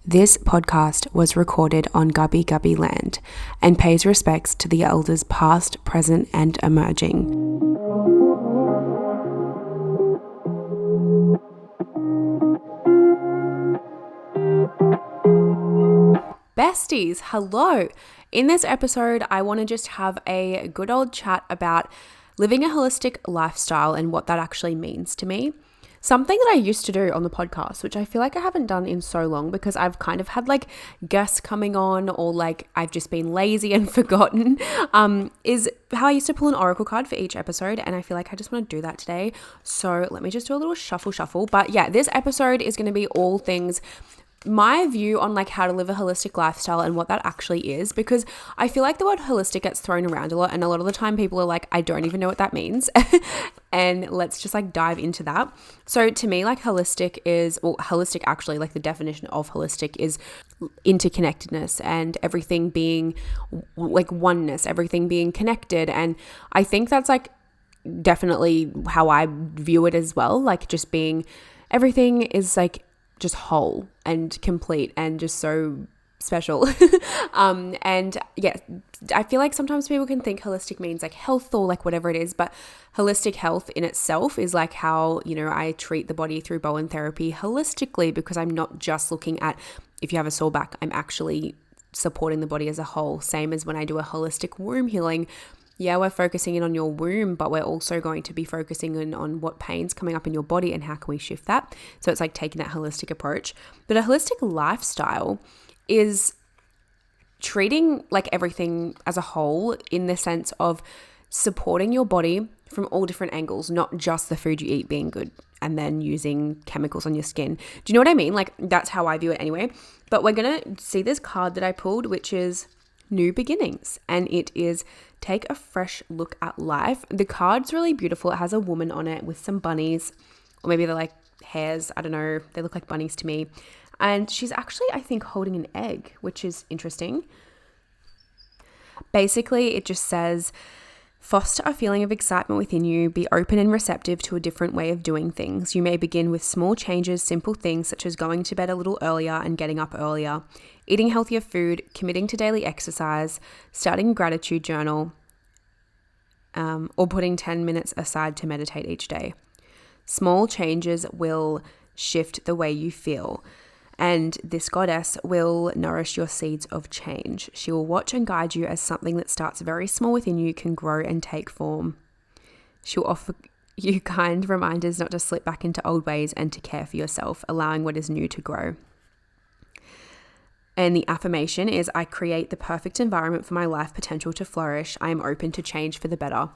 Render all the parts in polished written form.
This podcast was recorded on Gubby Gubby land and pays respects to the elders past, present, and emerging. Besties, hello. In this episode, I want to just have a good old chat about living a holistic lifestyle and what that actually means to me. Something that I used to do on the podcast, which I feel like I haven't done in so long because I've kind of had like guests coming on or like I've just been lazy and forgotten, is how I used to pull an oracle card for each episode. And I feel like I just want to do that today. So let me just do a little shuffle. But yeah, this episode is going to be all things my view on like how to live a holistic lifestyle and what that actually is, because I feel like the word holistic gets thrown around a lot and a lot of the time people are like, I don't even know what that means. And let's just like dive into that. So to me, like holistic actually, like the definition of holistic is interconnectedness and everything being like oneness, everything being connected. And I think that's like definitely how I view it as well. Like just being, everything is like just whole and complete and just so special. And yeah, I feel like sometimes people can think holistic means like health or like whatever it is, but holistic health in itself is like how, you know, I treat the body through Bowen therapy holistically, because I'm not just looking at if you have a sore back, I'm actually supporting the body as a whole. Same as when I do a holistic womb healing. Yeah, we're focusing in on your womb, but we're also going to be focusing in on what pain's coming up in your body and how can we shift that. So it's like taking that holistic approach. But a holistic lifestyle is treating like everything as a whole in the sense of supporting your body from all different angles, not just the food you eat being good and then using chemicals on your skin. Do you know what I mean? Like that's how I view it anyway. But we're going to see this card that I pulled, which is New Beginnings, and it is take a fresh look at life. The card's really beautiful. It has a woman on it with some bunnies, or maybe they're like hares. I don't know. They look like bunnies to me. And she's actually, I think, holding an egg, which is interesting. Basically, it just says, foster a feeling of excitement within you. Be open and receptive to a different way of doing things. You may begin with small changes, simple things such as going to bed a little earlier and getting up earlier, eating healthier food, committing to daily exercise, starting a gratitude journal, or putting 10 minutes aside to meditate each day. Small changes will shift the way you feel. And this goddess will nourish your seeds of change. She will watch and guide you as something that starts very small within you can grow and take form. She will offer you kind reminders not to slip back into old ways and to care for yourself, allowing what is new to grow. And the affirmation is, I create the perfect environment for my life potential to flourish. I am open to change for the better.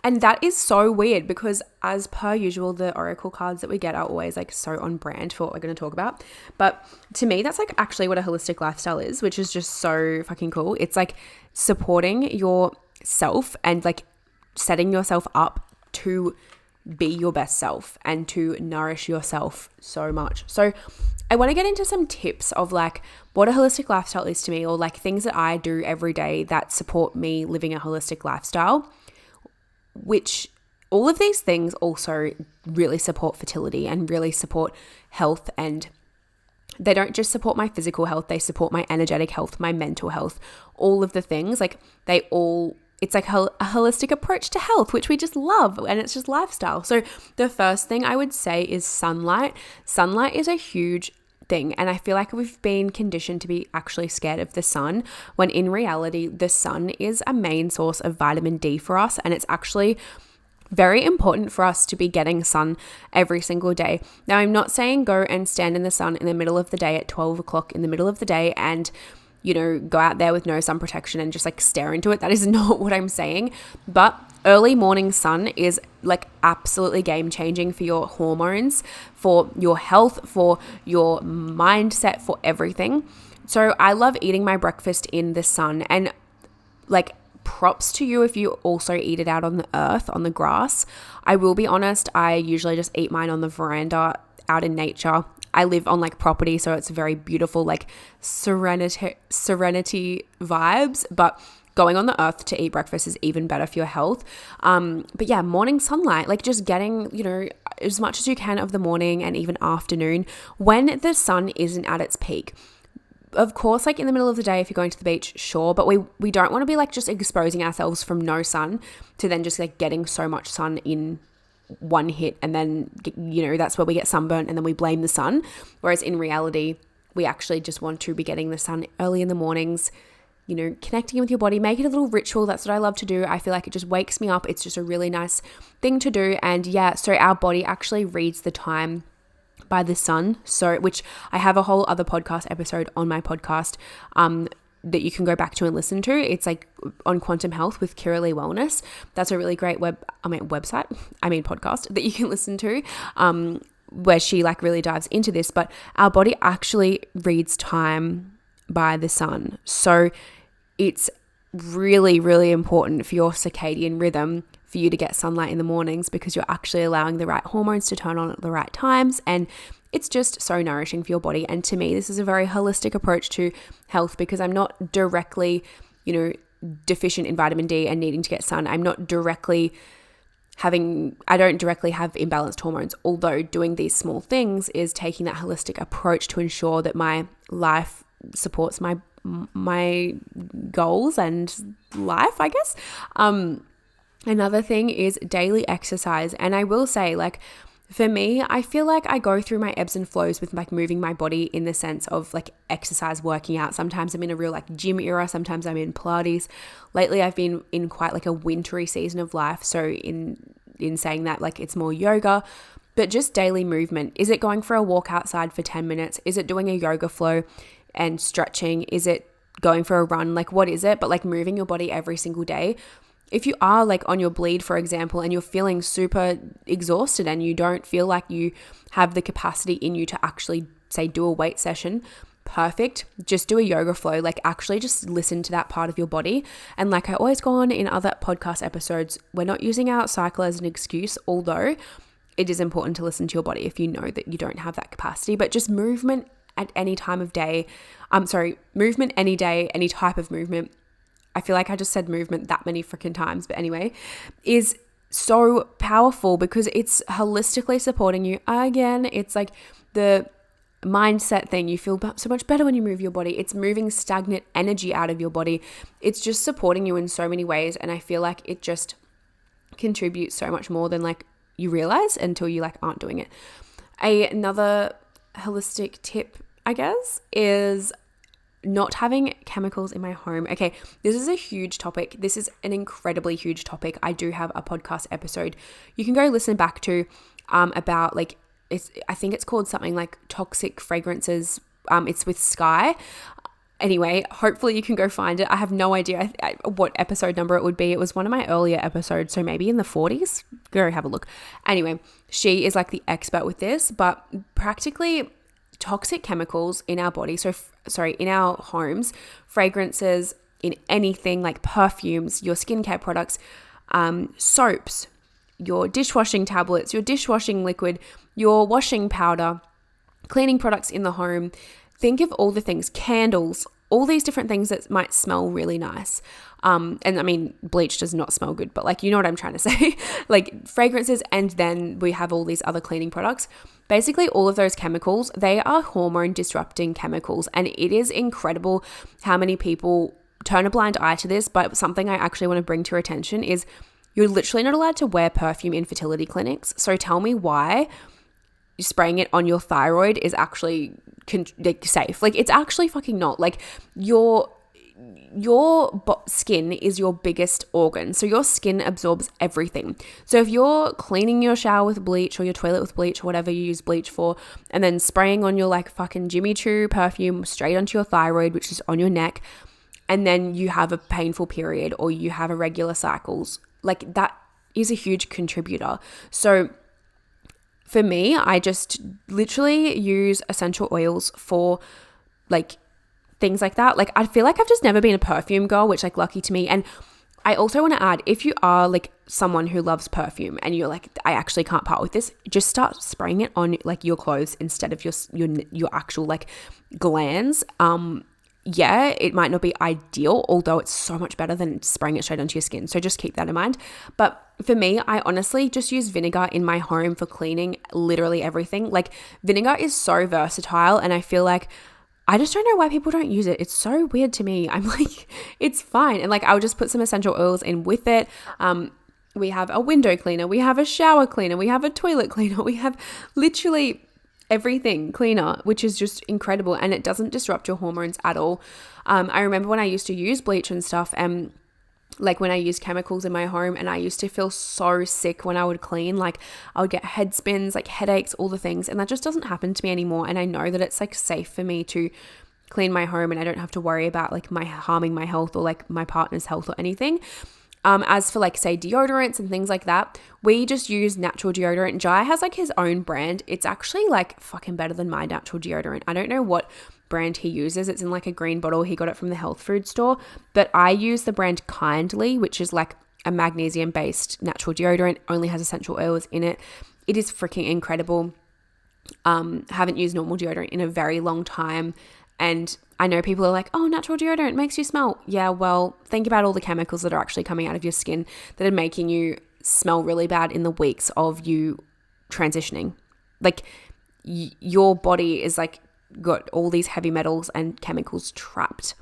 And that is so weird because as per usual, the oracle cards that we get are always like so on brand for what we're going to talk about. But to me, that's like actually what a holistic lifestyle is, which is just so fucking cool. It's like supporting yourself and like setting yourself up to be your best self and to nourish yourself so much. So I want to get into some tips of like what a holistic lifestyle is to me, or like things that I do every day that support me living a holistic lifestyle, which all of these things also really support fertility and really support health. And they don't just support my physical health, they support my energetic health, my mental health, all of the things. Like it's like a holistic approach to health, which we just love, and it's just lifestyle. So the first thing I would say is sunlight. Sunlight is a huge thing, and I feel like we've been conditioned to be actually scared of the sun, when in reality the sun is a main source of vitamin D for us, and it's actually very important for us to be getting sun every single day. Now, I'm not saying go and stand in the sun in the middle of the day at 12 o'clock in the middle of the day and, you know, go out there with no sun protection and just like stare into it. That is not what I'm saying. But early morning sun is like absolutely game changing for your hormones, for your health, for your mindset, for everything. So I love eating my breakfast in the sun, and like props to you if you also eat it out on the earth, on the grass. I will be honest, I usually just eat mine on the veranda out in nature. I live on like property, so it's very beautiful, like serenity vibes, but going on the earth to eat breakfast is even better for your health. But yeah, morning sunlight, like just getting, you know, as much as you can of the morning and even afternoon when the sun isn't at its peak. of course, like in the middle of the day, if you're going to the beach, sure, but we don't want to be like just exposing ourselves from no sun to then just like getting so much sun in one hit, and then, you know, that's where we get sunburnt and then we blame the sun. Whereas in reality, we actually just want to be getting the sun early in the mornings, you know, connecting with your body, make it a little ritual. That's what I love to do. I feel like it just wakes me up. It's just a really nice thing to do. And yeah, so our body actually reads the time by the sun. So, which I have a whole other podcast episode on my podcast that you can go back to and listen to. It's like on quantum health with Kira Lee Wellness. That's a really great podcast that you can listen to, where she like really dives into this. But our body actually reads time by the sun. So it's really, really important for your circadian rhythm for you to get sunlight in the mornings, because you're actually allowing the right hormones to turn on at the right times, and it's just so nourishing for your body. And to me, this is a very holistic approach to health, because I'm not directly, you know, deficient in vitamin D and needing to get sun. I don't directly have imbalanced hormones, although doing these small things is taking that holistic approach to ensure that my life supports my goals and life, I guess. Another thing is daily exercise. And I will say, like, for me, I feel like I go through my ebbs and flows with like moving my body in the sense of like exercise, working out. Sometimes I'm in a real like gym era. Sometimes I'm in Pilates. Lately, I've been in quite like a wintry season of life. So in saying that, like, it's more yoga, but just daily movement. Is it going for a walk outside for 10 minutes? Is it doing a yoga flow and stretching? Is it going for a run? Like, what is it? But like moving your body every single day. If you are like on your bleed, for example, and you're feeling super exhausted and you don't feel like you have the capacity in you to actually, say, do a weight session, perfect. Just do a yoga flow. Like, actually just listen to that part of your body. And like I always go on in other podcast episodes, we're not using our cycle as an excuse, although it is important to listen to your body if you know that you don't have that capacity. But just movement at any time of day. Movement any day, any type of movement. I feel like I just said movement that many freaking times, but anyway, is so powerful because it's holistically supporting you. Again, it's like the mindset thing. You feel so much better when you move your body. It's moving stagnant energy out of your body. It's just supporting you in so many ways. And I feel like it just contributes so much more than like you realize until you like aren't doing it. Another holistic tip, I guess, is not having chemicals in my home. Okay, this is a huge topic. This is an incredibly huge topic. I do have a podcast episode you can go listen back to about like, I think it's called something like toxic fragrances. It's with Sky. Anyway, hopefully you can go find it. I have no idea what episode number it would be. It was one of my earlier episodes, so maybe in the 40s. Go have a look. Anyway, she is like the expert with this, but practically toxic chemicals in our body, in our homes, fragrances, in anything like perfumes, your skincare products, soaps, your dishwashing tablets, your dishwashing liquid, your washing powder, cleaning products in the home. Think of all the things, candles, all these different things that might smell really nice. And I mean, bleach does not smell good, but like, you know what I'm trying to say, like fragrances. And then we have all these other cleaning products. Basically, all of those chemicals, they are hormone disrupting chemicals. And it is incredible how many people turn a blind eye to this. But something I actually want to bring to your attention is you're literally not allowed to wear perfume in fertility clinics. So tell me why spraying it on your thyroid is actually safe. Like, it's actually fucking not. Like, your skin is your biggest organ. So your skin absorbs everything. So if you're cleaning your shower with bleach or your toilet with bleach or whatever you use bleach for, and then spraying on your like fucking Jimmy Choo perfume straight onto your thyroid, which is on your neck, and then you have a painful period or you have irregular cycles, like that is a huge contributor. So for me, I just literally use essential oils for like things like that. Like, I feel like I've just never been a perfume girl, which like lucky to me. And I also want to add, if you are like someone who loves perfume and you're like, I actually can't part with this, just start spraying it on like your clothes instead of your actual like glands. Yeah, it might not be ideal, although it's so much better than spraying it straight onto your skin. So just keep that in mind. But for me, I honestly just use vinegar in my home for cleaning literally everything. Like, vinegar is so versatile, and I feel like I just don't know why people don't use it. It's so weird to me. I'm like, it's fine. And like, I'll just put some essential oils in with it. We have a window cleaner. We have a shower cleaner. We have a toilet cleaner. We have literally everything cleaner, which is just incredible. And it doesn't disrupt your hormones at all. I remember when I used to use bleach and stuff, and like when I used chemicals in my home, and I used to feel so sick when I would clean, like I would get head spins, like headaches, all the things. And that just doesn't happen to me anymore. And I know that it's like safe for me to clean my home, and I don't have to worry about like harming my health or like my partner's health or anything. As for like say deodorants and things like that, we just use natural deodorant. Jai has like his own brand. It's actually like fucking better than my natural deodorant. I don't know what brand he uses. It's in like a green bottle. He got it from the health food store, but I use the brand Kindly, which is like a magnesium based natural deodorant, only has essential oils in it. It is freaking incredible. Haven't used normal deodorant in a very long time. And I know people are like, oh, natural deodorant makes you smell. Yeah, well, think about all the chemicals that are actually coming out of your skin that are making you smell really bad in the weeks of you transitioning. Like your body is like got all these heavy metals and chemicals trapped.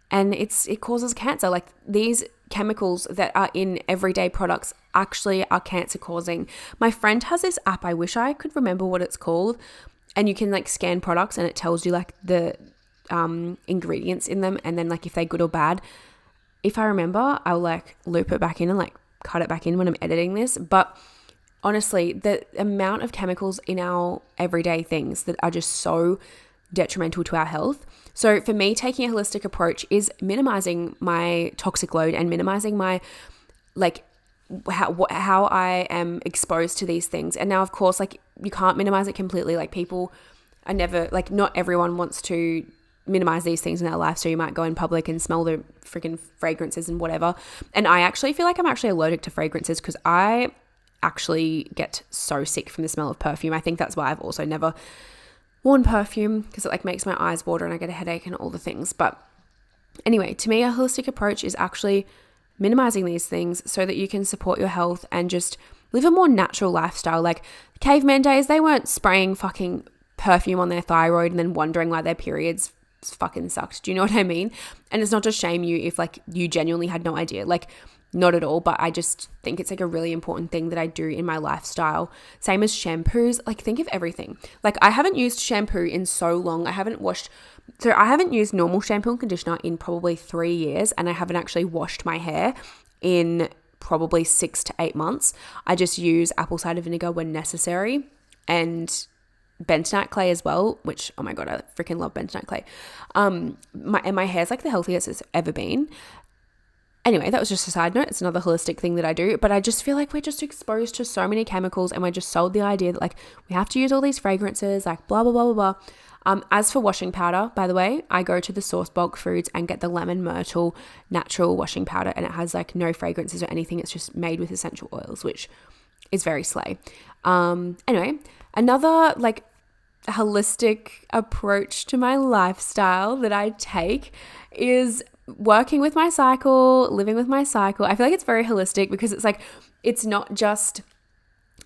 And it causes cancer. Like these chemicals that are in everyday products actually are cancer causing. My friend has this app. I wish I could remember what it's called. And you can like scan products and it tells you like the ingredients in them, and then like if they're good or bad. If I remember, I'll like loop it back in and like cut it back in when I'm editing this. But honestly, the amount of chemicals in our everyday things that are just so detrimental to our health. So for me, taking a holistic approach is minimizing my toxic load and minimizing my like how I am exposed to these things. And now, of course, like you can't minimize it completely. Like people are never, like not everyone wants to minimize these things in their life. So you might go in public and smell the freaking fragrances and whatever. And I actually feel like I'm actually allergic to fragrances because I actually get so sick from the smell of perfume. I think that's why I've also never worn perfume, because it like makes my eyes water and I get a headache and all the things. But anyway, to me, a holistic approach is actually minimizing these things so that you can support your health and just live a more natural lifestyle. Like caveman days, they weren't spraying fucking perfume on their thyroid and then wondering why their periods fucking sucked. Do you know what I mean? And it's not to shame you if like you genuinely had no idea, like not at all, but I just think it's like a really important thing that I do in my lifestyle. Same as shampoos. Like think of everything. Like I haven't used shampoo in so long. I haven't used normal shampoo and conditioner in probably 3 years, and I haven't actually washed my hair in probably 6 to 8 months. I just use apple cider vinegar when necessary, and bentonite clay as well, which, oh my God, I freaking love bentonite clay. My hair's like the healthiest it's ever been. Anyway, that was just a side note. It's another holistic thing that I do, but I just feel like we're just exposed to so many chemicals, and we're just sold the idea that like we have to use all these fragrances, like blah, blah, blah, blah, blah. As for washing powder, by the way, I go to the Source Bulk Foods and get the lemon myrtle natural washing powder, and it has like no fragrances or anything. It's just made with essential oils, which is very slay. Anyway, another like holistic approach to my lifestyle that I take is working with my cycle, living with my cycle. I feel like it's very holistic because it's like, it's not just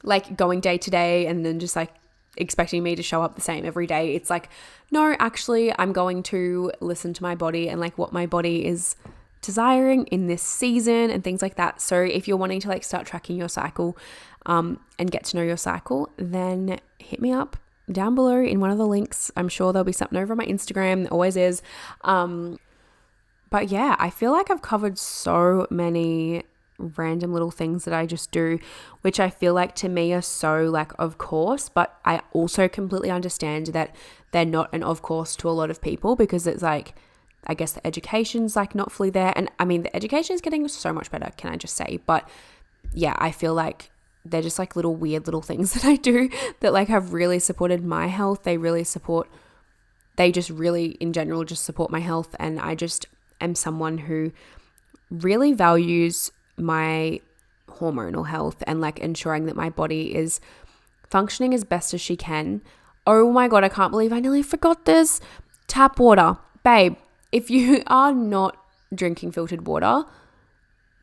like going day to day and then just like expecting me to show up the same every day. It's like, no, actually I'm going to listen to my body and like what my body is desiring in this season and things like that. So if you're wanting to like start tracking your cycle and get to know your cycle, then hit me up down below in one of the links. I'm sure there'll be something over on my Instagram. There always is. But yeah, I feel like I've covered so many random little things that I just do, which I feel like to me are so like of course, but I also completely understand that they're not an of course to a lot of people, because it's like, I guess the education's like not fully there. And I mean, the education is getting so much better, can I just say? But yeah, I feel like they're just like little weird little things that I do that like have really supported my health. They just really in general just support my health. And I just am someone who really values my hormonal health and like ensuring that my body is functioning as best as she can. Oh my God, I can't believe I nearly forgot this. Tap water. Babe, if you are not drinking filtered water,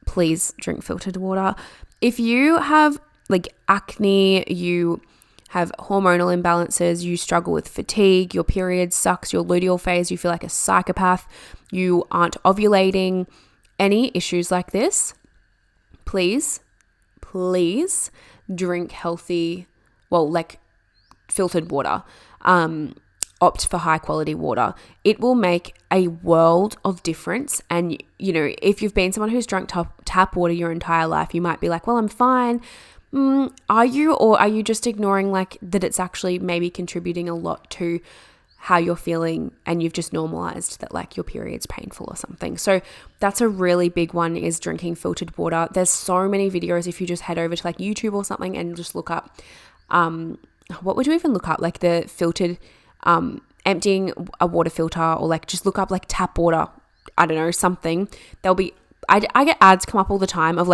please drink filtered water. If you have like acne, you have hormonal imbalances, you struggle with fatigue, your period sucks, your luteal phase, you feel like a psychopath, you aren't ovulating, any issues like this, please drink healthy, filtered water. Opt for high quality water. It will make a world of difference. And, if you've been someone who's drunk tap water your entire life, you might be like, well, I'm fine. Are you? Or are you just ignoring that it's actually maybe contributing a lot to how you're feeling, and you've just normalized that your period's painful or something? So that's a really big one, is drinking filtered water. There's so many videos if you just head over to YouTube or something and just look up, what would you even look up? The filtered, emptying a water filter, or just look up tap water. I don't know, something. There'll be, I get ads come up all the time of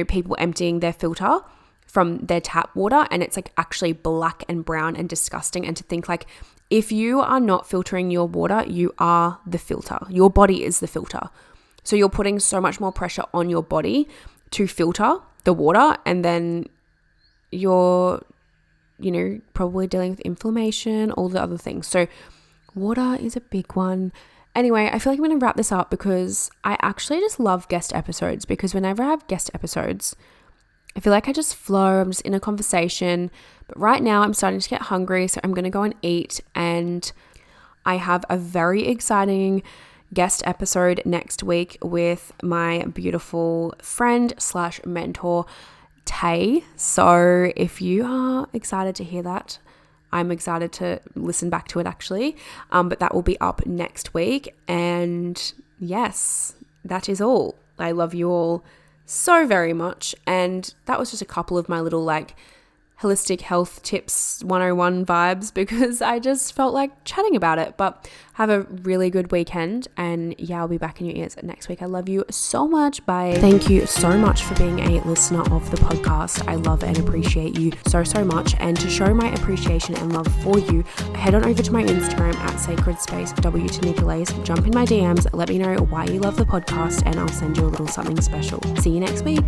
people emptying their filter from their tap water, and it's actually black and brown and disgusting. And to think if you are not filtering your water, you are the filter. Your body is the filter. So you're putting so much more pressure on your body to filter the water, and then you're probably dealing with inflammation, all the other things. So water is a big one. Anyway, I feel like I'm going to wrap this up because I actually just love guest episodes, because whenever I have guest episodes, I feel like I just flow. I'm just in a conversation. But right now I'm starting to get hungry, so I'm going to go and eat. And I have a very exciting guest episode next week with my beautiful friend / mentor, Tay. So if you are excited to hear that, I'm excited to listen back to it actually. But that will be up next week. And yes, that is all. I love you all so very much. And that was just a couple of my little holistic health tips 101 vibes, because I just felt like chatting about it. But have a really good weekend, and I'll be back in your ears next week. I love you so much. Bye. Thank you so much for being a listener of the podcast. I love and appreciate you so much. And to show my appreciation and love for you, head on over to my Instagram at sacredspace_Tanika Lace. Jump in my DMs, let me know why you love the podcast, and I'll send you a little something special. See you next week.